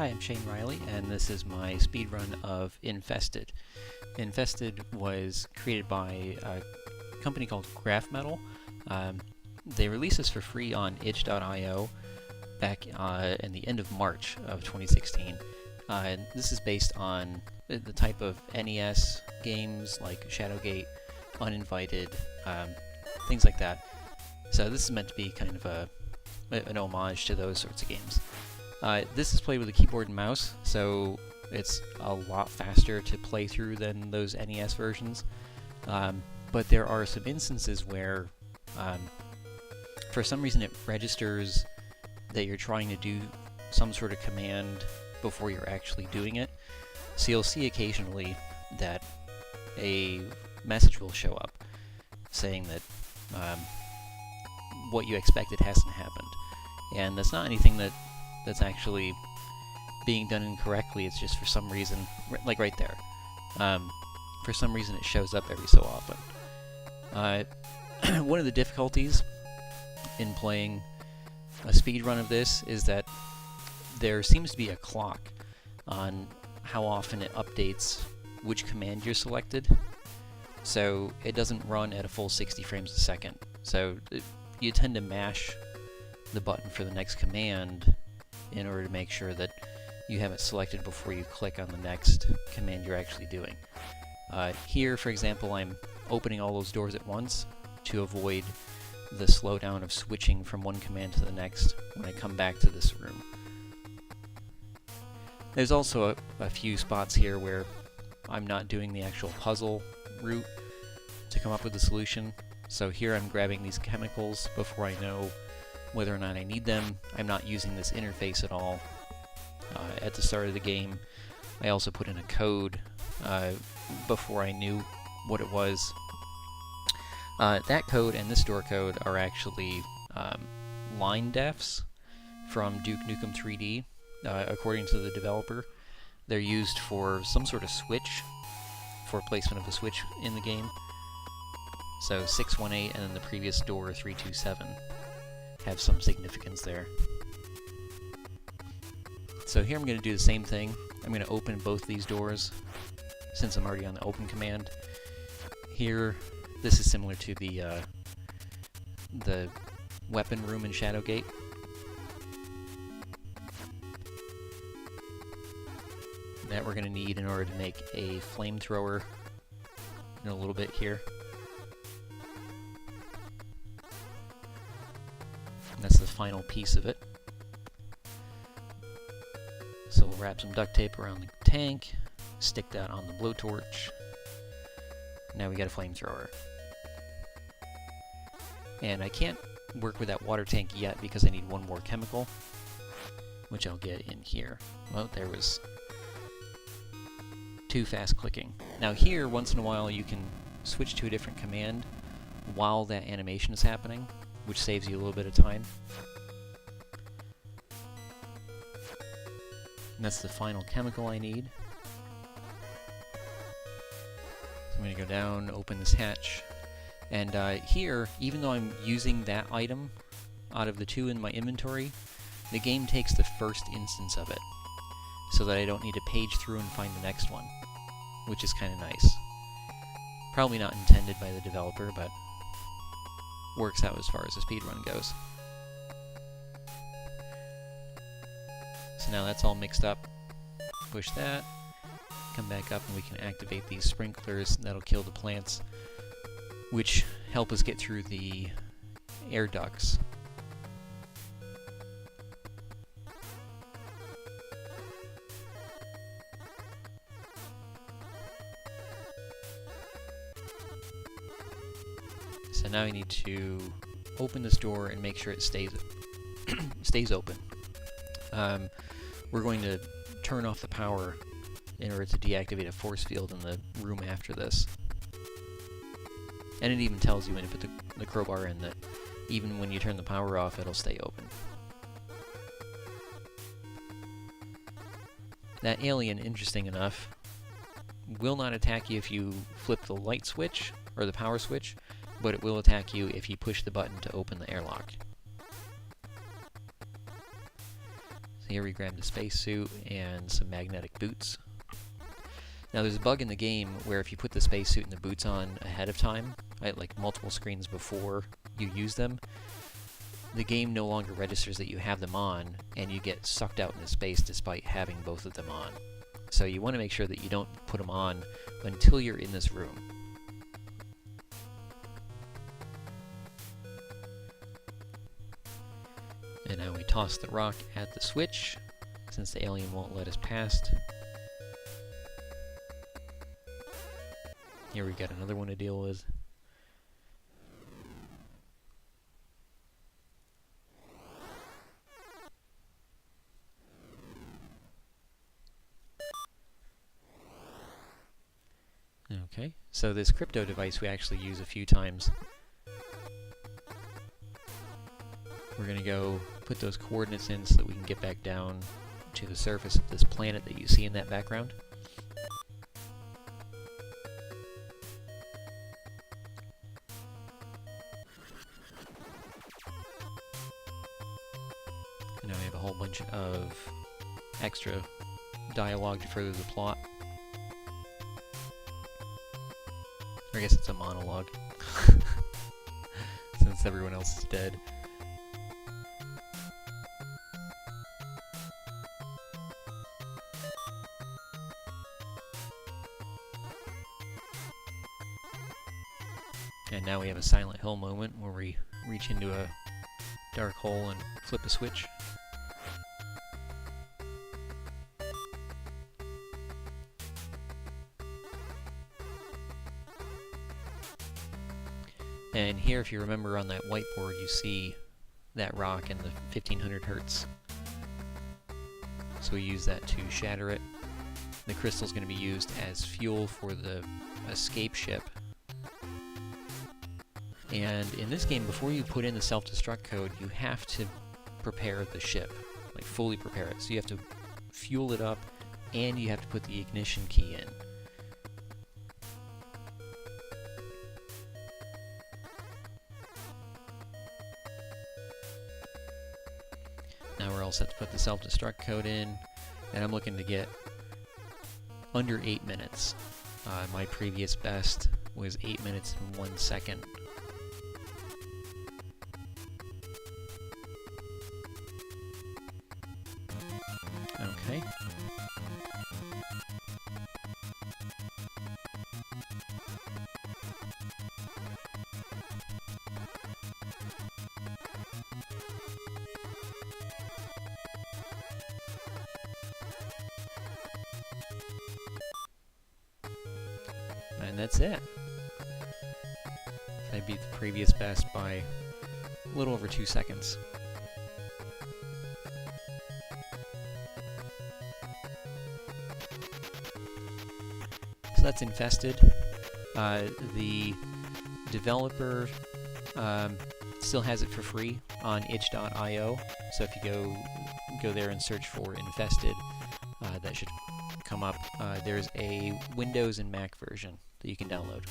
Hi, I'm Shane Riley, and this is my speedrun of Infested. Infested was created by a company called Graph Metal. They released this for free on itch.io back in the end of March of 2016. This is based on the type of NES games like Shadowgate, Uninvited, things like that. So this is meant to be kind of an homage to those sorts of games. This is played with a keyboard and mouse, so it's a lot faster to play through than those NES versions. But there are some instances where, for some reason, it registers that you're trying to do some sort of command before you're actually doing it. So you'll see occasionally that a message will show up saying that what you expected hasn't happened. And that's not anything that's actually being done incorrectly. It's just for some reason, like right there, for some reason it shows up every so often. One of the difficulties in playing a speed run of this is that there seems to be a clock on how often it updates which command you're selected, so it doesn't run at a full 60 frames a second. So you tend to mash the button for the next command in order to make sure that you have it selected before you click on the next command you're actually doing. Here, for example, I'm opening all those doors at once to avoid the slowdown of switching from one command to the next when I come back to this room. There's also a few spots here where I'm not doing the actual puzzle route to come up with the solution. So here I'm grabbing these chemicals before I know whether or not I need them. I'm not using this interface at all. At the start of the game, I also put in a code before I knew what it was. That code and this door code are actually line defs from Duke Nukem 3D, according to the developer. They're used for some sort of switch, for placement of a switch in the game. So 618 and then the previous door 327 have some significance there. So here I'm going to do the same thing. I'm going to open both these doors since I'm already on the open command. Here, this is similar to the weapon room in Shadowgate. That we're going to need in order to make a flamethrower in a little bit here. And that's the final piece of it. So we'll wrap some duct tape around the tank, stick that on the blowtorch. Now we got a flamethrower. And I can't work with that water tank yet because I need one more chemical, which I'll get in here. Well, there was too fast clicking. Now here, once in a while, you can switch to a different command while that animation is happening, which saves you a little bit of time. And that's the final chemical I need. So I'm going to go down, open this hatch, and here, even though I'm using that item out of the two in my inventory, the game takes the first instance of it, so that I don't need to page through and find the next one, which is kind of nice. Probably not intended by the developer, but works out as far as the speedrun goes. So now that's all mixed up. Push that, come back up, and we can activate these sprinklers. That'll kill the plants, which help us get through the air ducts. So now I need to open this door and make sure it stays open. We're going to turn off the power in order to deactivate a force field in the room after this. And it even tells you when you put the crowbar in that even when you turn the power off, it'll stay open. That alien, interesting enough, will not attack you if you flip the light switch or the power switch, but it will attack you if you push the button to open the airlock. here we grab the spacesuit and some magnetic boots. Now there's a bug in the game where if you put the spacesuit and the boots on ahead of time, right, like multiple screens before you use them, the game no longer registers that you have them on, and you get sucked out into space despite having both of them on. So you want to make sure that you don't put them on until you're in this room. And now we toss the rock at the switch, since the alien won't let us past. Here we got another one to deal with. Okay, so this crypto device we actually use a few times. We're going to go put those coordinates in so that we can get back down to the surface of this planet that you see in that background. And now we have a whole bunch of extra dialogue to further the plot. Or I guess it's a monologue, since everyone else is dead. And now we have a Silent Hill moment where we reach into a dark hole and flip a switch. And here, if you remember on that whiteboard, you see that rock and the 1500 hertz. So we use that to shatter it. The crystal's going to be used as fuel for the escape ship. And in this game, before you put in the self-destruct code, you have to prepare the ship, like fully prepare it. So you have to fuel it up, and you have to put the ignition key in. Now we're all set to put the self-destruct code in, and I'm looking to get under 8 minutes. My previous best was 8 minutes and 1 second. Okay. And that's it. I beat the previous best by a little over 2 seconds. So that's Infested. The developer still has it for free on itch.io. So if you go there and search for Infested, that should come up. There's a Windows and Mac version that you can download.